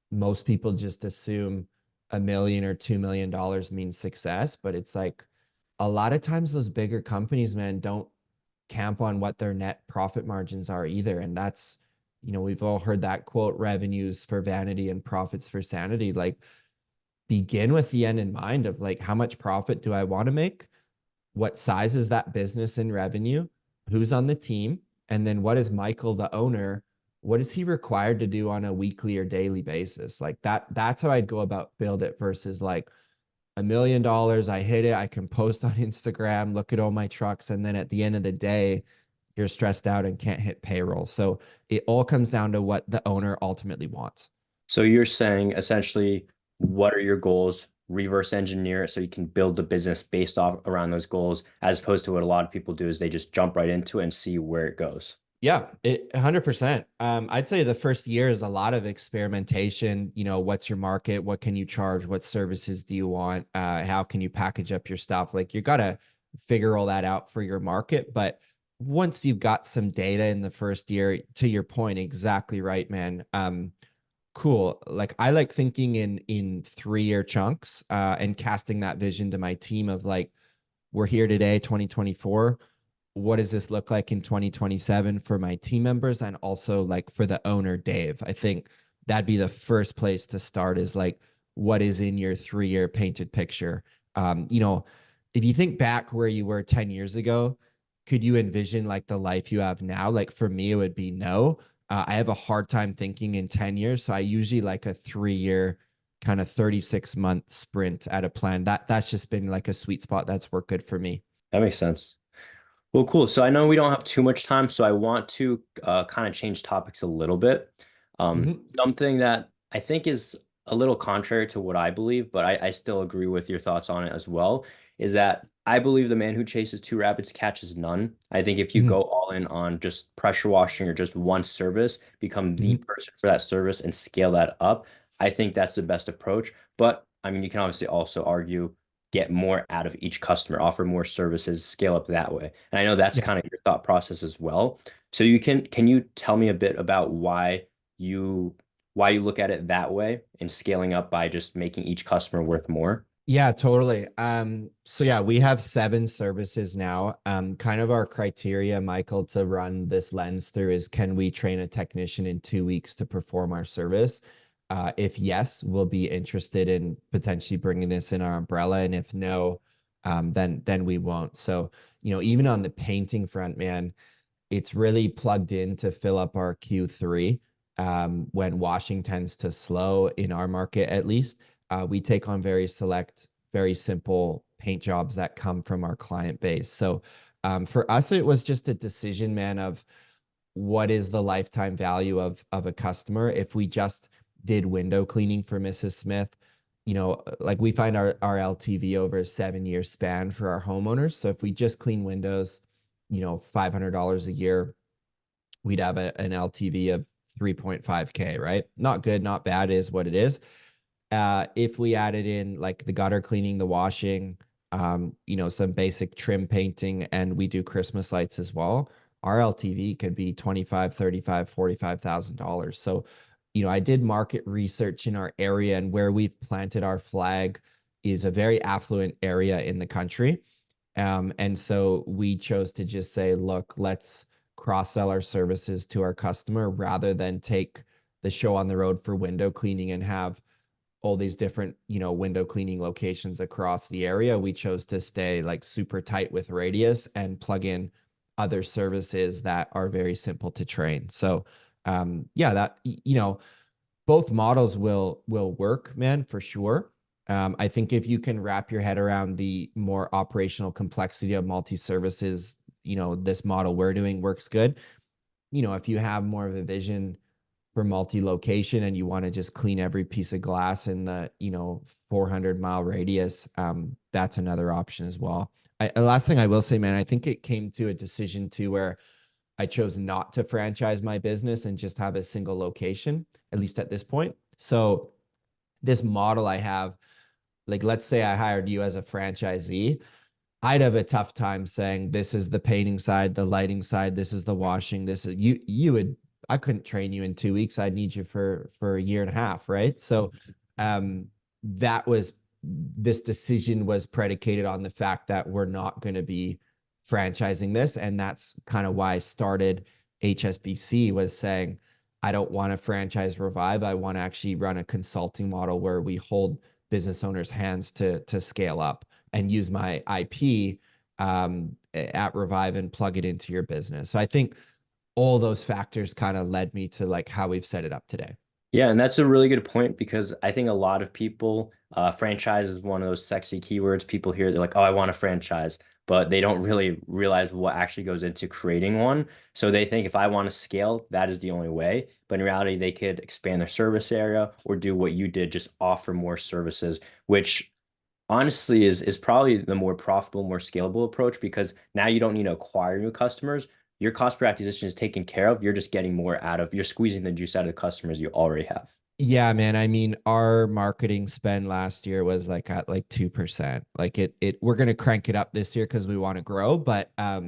most people just assume a million or $2 million means success, but it's like a lot of times those bigger companies, man, don't camp on what their net profit margins are either. And that's, we've all heard that quote, revenues for vanity and profits for sanity. Like, begin with the end in mind of like, how much profit do I want to make? What size is that business in revenue? Who's on the team? And then what is Michael, the owner, what is he required to do on a weekly or daily basis? Like that's how I'd go about build it, versus like $1 million, I hit it, I can post on Instagram, look at all my trucks, and then at the end of the day, you're stressed out and can't hit payroll. So it all comes down to what the owner ultimately wants. So you're saying essentially, what are your goals? Reverse engineer it so you can build the business based off around those goals, as opposed to what a lot of people do is they just jump right into it and see where it goes. Yeah, 100%. I'd say the first year is a lot of experimentation. What's your market? What can you charge? What services do you want? How can you package up your stuff? Like, you got to figure all that out for your market. But once you've got some data in the first year, to your point, exactly right, man. Cool. Like, I like thinking in 3-year chunks, and casting that vision to my team of like, we're here today, 2024. What does this look like in 2027 for my team members, and also like for the owner, Dave? I think that'd be the first place to start, is like, what is in your 3-year painted picture? If you think back where you were 10 years ago, could you envision like the life you have now? Like, for me, it would be no. I have a hard time thinking in 10 years. So I usually like a 3-year kind of 36-month sprint at a plan. That's just been like a sweet spot that's worked good for me. That makes sense. Well, cool. So I know we don't have too much time, so I want to kind of change topics a little bit. Mhm. Something that I think is a little contrary to what I believe, but I still agree with your thoughts on it as well, is that I believe the man who chases two rabbits catches none. I think if you Mhm. go all in on just pressure washing or just one service, become the Mhm. person for that service and scale that up, I think that's the best approach. But I mean, you can obviously also argue get more out of each customer, offer more services, scale up that way. And I know that's Yeah. kind of your thought process as well. So can you tell me a bit about you why you look at it that way and scaling up by just making each customer worth more? Yeah, totally. So yeah, we have 7 services now. Kind of our criteria, Michael, to run this lens through is, can we train a technician in 2 weeks to perform our service? If yes, we'll be interested in potentially bringing this in our umbrella, and if no, then we won't. So, even on the painting front, man, it's really plugged in to fill up our Q3, when washing tends to slow in our market, at least. We take on very select, very simple paint jobs that come from our client base. So for us, it was just a decision, man, of what is the lifetime value of a customer. If we just did window cleaning for Mrs. Smith, like, we find our LTV over a 7-year span for our homeowners. So if we just clean windows, $500 a year, we'd have an LTV of 3.5K, right? Not good, not bad, is what it is. If we added in like the gutter cleaning, the washing, some basic trim painting, and we do Christmas lights as well, our LTV could be 25, 35, $45,000. So, I did market research in our area, and where we've planted our flag is a very affluent area in the country. And so we chose to just say, look, let's cross sell our services to our customer rather than take the show on the road for window cleaning and have all these different, window cleaning locations across the area. We chose to stay like super tight with radius and plug in other services that are very simple to train. So, yeah, that, both models will work, man, for sure. I think if you can wrap your head around the more operational complexity of multi-services, this model we're doing works good. If you have more of a vision for multi-location and you want to just clean every piece of glass in the 400-mile radius, that's another option as well. Last thing I will say, man, I think it came to a decision too where I chose not to franchise my business and just have a single location, at least at this point. So this model I have, like, let's say I hired you as a franchisee, I'd have a tough time saying this is the painting side, the lighting side, this is the washing, this is you would I couldn't train you in 2 weeks. I'd need you for a year and a half, right? So that was this decision was predicated on the fact that we're not going to be franchising this. And that's kind of why I started HSBC, was saying, I don't want to franchise Revive. I want to actually run a consulting model where we hold business owners' hands to scale up and use my IP at Revive and plug it into your business. So I think all those factors kind of led me to like how we've set it up today. Yeah, and that's a really good point because I think a lot of people, franchise is one of those sexy keywords. People hear, they're like, oh, I want a franchise, but they don't really realize what actually goes into creating one. So they think if I want to scale, that is the only way. But in reality, they could expand their service area or do what you did, just offer more services, which honestly is probably the more profitable, more scalable approach because now you don't need to acquire new customers. Your cost per acquisition is taken care of. You're just getting more out of, you're squeezing the juice out of the customers you already have. Yeah, man. I mean, our marketing spend last year was like at like 2%. Like we're gonna crank it up this year because we want to grow. But a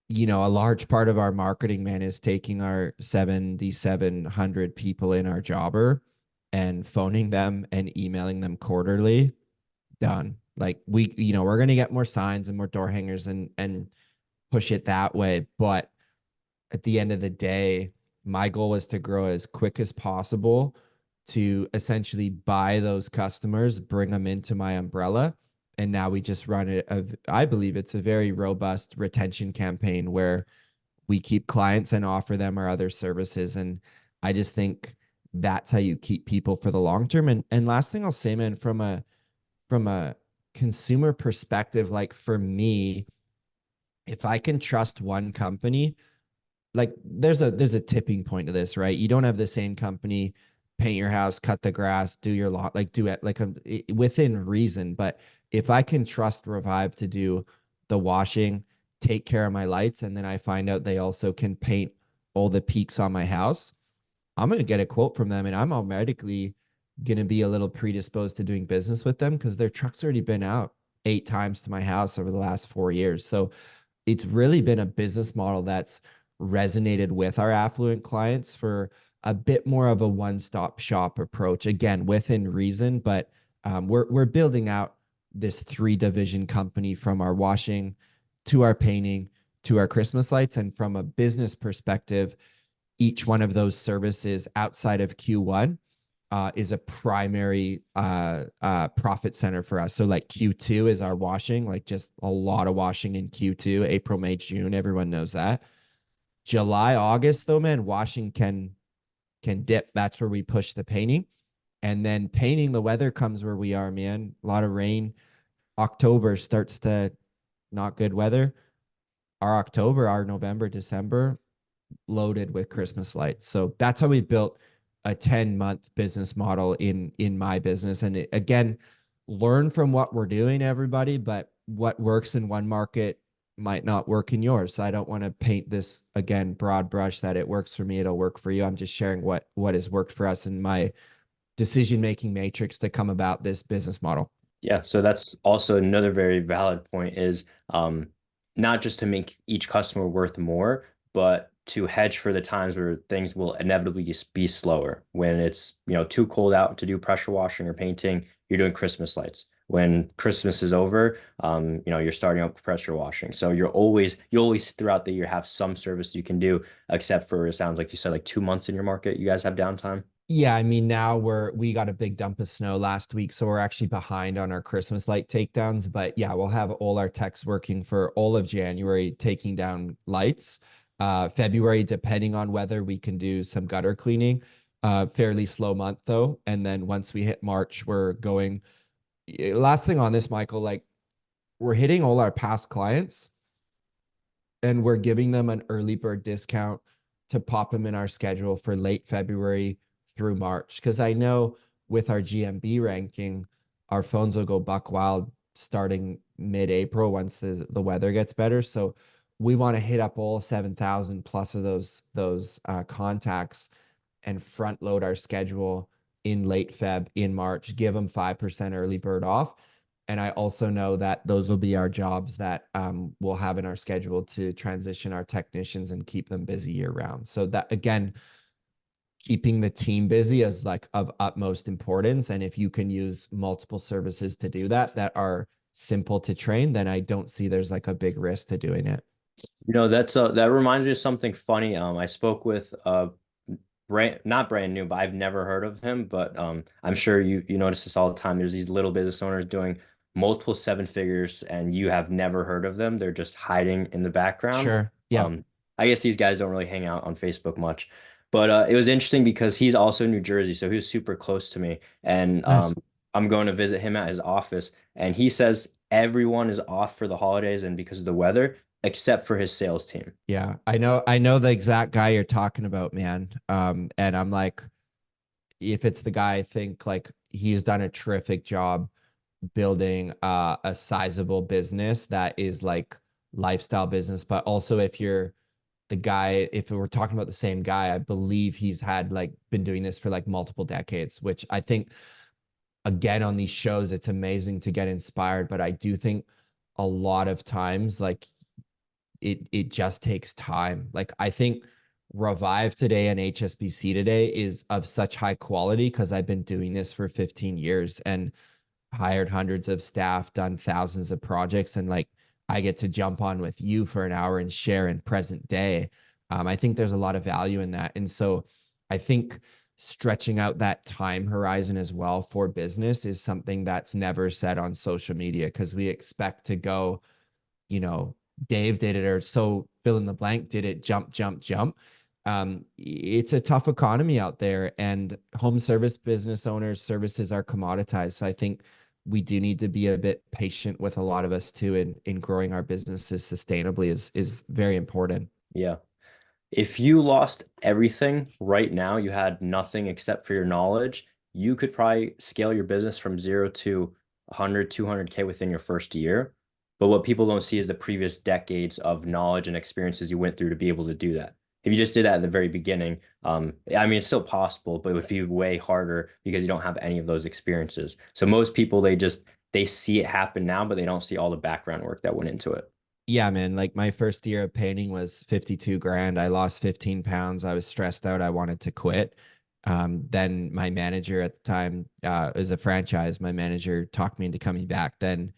large part of our marketing, man, is taking our 7,700 people in our jobber and phoning them and emailing them quarterly. Done. Like we're gonna get more signs and more door hangers and push it that way. But at the end of the day, my goal was to grow as quick as possible to essentially buy those customers, bring them into my umbrella. And now we just run it. I believe it's a very robust retention campaign where we keep clients and offer them our other services. And I just think that's how you keep people for the long term. And last thing I'll say, man, from a consumer perspective, like for me, if I can trust one company, like there's a tipping point to this, right? You don't have the same company paint your house, cut the grass, do your lot, like do it like within reason. But if I can trust Revive to do the washing, take care of my lights, and then I find out they also can paint all the peaks on my house, I'm gonna get a quote from them, and I'm automatically gonna be a little predisposed to doing business with them because their truck's already been out 8 times to my house over the last 4 years. So it's really been a business model that's resonated with our affluent clients for a bit more of a one-stop shop approach. Again, within reason, but we're building out this 3 division company from our washing to our painting to our Christmas lights. And from a business perspective, each one of those services outside of Q1 is a primary profit center for us. So like Q2 is our washing, like just a lot of washing in Q2, April, May, June. Everyone knows that. July, August, though, man, washing can dip. That's where we push the painting. And then painting, the weather comes where we are, man. A lot of rain. October starts to not good weather. Our November, December, loaded with Christmas lights. So that's how we built a 10-month business model in my business. And again, learn from what we're doing, everybody, but what works in one market might not work in yours. So I don't want to paint this again broad brush that it works for me, it'll work for you. I'm just sharing what has worked for us in my decision making matrix to come about this business model. Yeah, so that's also another very valid point is not just to make each customer worth more, but to hedge for the times where things will inevitably be slower. When it's, too cold out to do pressure washing or painting, you're doing Christmas lights. When Christmas is over, you're starting up pressure washing. So you always throughout the year have some service you can do, except for it sounds like you said like 2 months in your market, you guys have downtime. Yeah, I mean now we got a big dump of snow last week, so we're actually behind on our Christmas light takedowns. But yeah, we'll have all our techs working for all of January taking down lights. February, depending on weather, we can do some gutter cleaning. Fairly slow month though. And then once we hit March, we're going. Last thing on this, Michael, like we're hitting all our past clients and we're giving them an early bird discount to pop them in our schedule for late February through March. Because I know with our GMB ranking, our phones will go buck wild starting mid-April once the weather gets better. So we want to hit up all 7,000 plus of those contacts and front load our schedule in late Feb, in March, give them 5% early bird off. And I also know that those will be our jobs that we'll have in our schedule to transition our technicians and keep them busy year round. So that again, keeping the team busy is like of utmost importance. And if you can use multiple services to do that, that are simple to train, then I don't see there's like a big risk to doing it. That reminds me of something funny. I spoke with not brand new, but I've never heard of him. But I'm sure you notice this all the time. There's these little business owners doing multiple seven figures, and you have never heard of them. They're just hiding in the background. Sure. Yeah. Um, I guess these guys don't really hang out on Facebook much. But it was interesting because he's also in New Jersey, so he was super close to me, and Nice. I'm going to visit him at his office, and he says everyone is off for the holidays and because of the weather, except for his sales team. Yeah. I know the exact guy you're talking about, man. And I'm like, if it's the guy, I think like he's done a terrific job building a sizable business that is like lifestyle business. But also, if you're the guy, if we're talking about the same guy, I believe he's had like been doing this for like multiple decades, which I think again on these shows, it's amazing to get inspired. But I do think a lot of times, like it just takes time. Like I think Revive today and HSBC today is of such high quality because I've been doing this for 15 years and hired hundreds of staff, done thousands of projects, and like I get to jump on with you for an hour and share in present day. I think there's a lot of value in that. And so I think stretching out that time horizon as well for business is something that's never said on social media because we expect to go, you know, Dave did it or so fill in the blank did it, jump, jump, jump. It's a tough economy out there, and home service business owners' services are commoditized. So I think we do need to be a bit patient with a lot of us too in growing our businesses sustainably is very important. Yeah. If you lost everything right now, you had nothing except for your knowledge, you could probably scale your business from zero to 100, 200K within your first year. But what people don't see is the previous decades of knowledge and experiences you went through to be able to do that. If you just did that at the very beginning, I mean, it's still possible, but it would be way harder because you don't have any of those experiences. So most people, they see it happen now, but they don't see all the background work that went into it. Yeah, man. Like my first year of painting was 52 grand. I lost 15 pounds. I was stressed out. I wanted to quit. Then my manager at the time, is a franchise. My manager talked me into coming back. Then,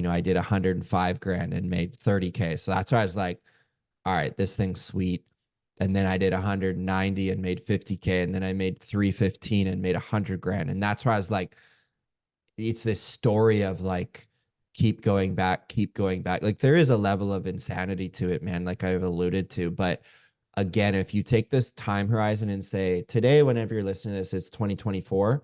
I did 105 grand and made 30K. So that's why I was like, all right, this thing's sweet. And then I did 190 and made 50K. And then I made 315 and made 100 grand. And that's why I was like, it's this story of like keep going back, keep going back. Like there is a level of insanity to it, man, like I've alluded to. But again, if you take this time horizon and say, today, whenever you're listening to this, it's 2024.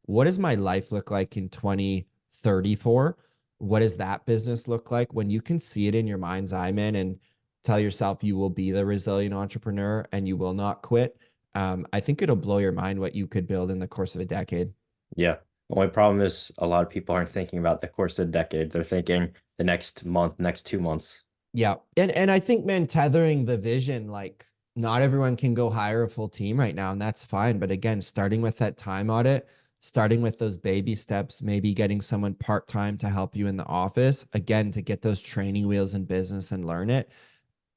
What does my life look like in 2034? What does that business look like when you can see it in your mind's eye, man, and tell yourself you will be the resilient entrepreneur and you will not quit? I think it'll blow your mind what you could build in the course of a decade. Yeah. The only problem is a lot of people aren't thinking about the course of the decade. They're thinking the next month, next 2 months. Yeah. And I think, man, tethering the vision, like not everyone can go hire a full team right now, and that's fine. But again, starting with that time audit, starting with those baby steps, maybe getting someone part-time to help you in the office, again, to get those training wheels in business and learn it.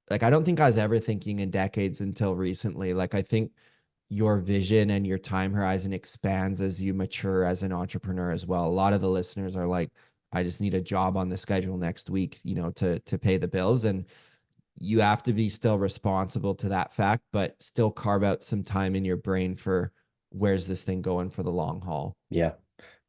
Like, I don't think I was ever thinking in decades until recently. Like, I think your vision and your time horizon expands as you mature as an entrepreneur as well. A lot of the listeners are like, I just need a job on the schedule next week, to pay the bills. And you have to be still responsible to that fact, but still carve out some time in your brain for where's this thing going for the long haul. Yeah.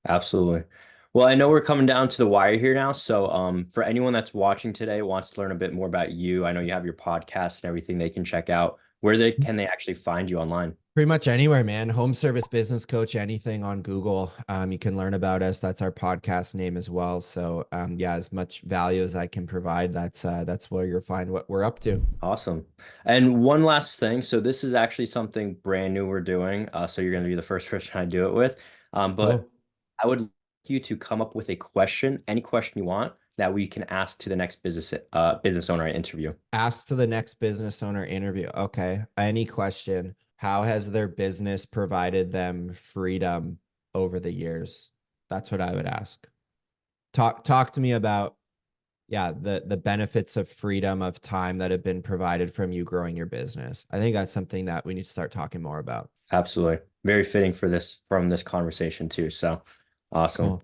Absolutely. Well, I know we're coming down to the wire here now. So, for anyone that's watching today, wants to learn a bit more about you, I know you have your podcast and everything they can check out. Where they can they actually find you online? Pretty much anywhere, man. Home service business coach, anything on Google. You can learn about us. That's our podcast name as well. So, yeah, as much value as I can provide, that's where you'll find what we're up to. Awesome. And one last thing. So this is actually something brand new we're doing. So you're going to be the first person I do it with. But Cool. I would like you to come up with a question, any question you want that we can ask to the next business owner I interview. Ask to the next business owner interview. Okay. Any question? How has their business provided them freedom over the years? That's what I would ask. Talk to me about, yeah, the benefits of freedom of time that have been provided from you growing your business. I think that's something that we need to start talking more about. Absolutely. Very fitting for this from this conversation too. So awesome. Cool.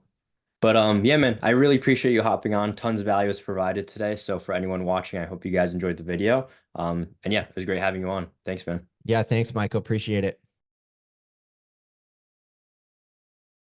But yeah, man, I really appreciate you hopping on. Tons of value is provided today. So for anyone watching, I hope you guys enjoyed the video. And yeah, it was great having you on. Thanks, man. Yeah, thanks, Michael. Appreciate it.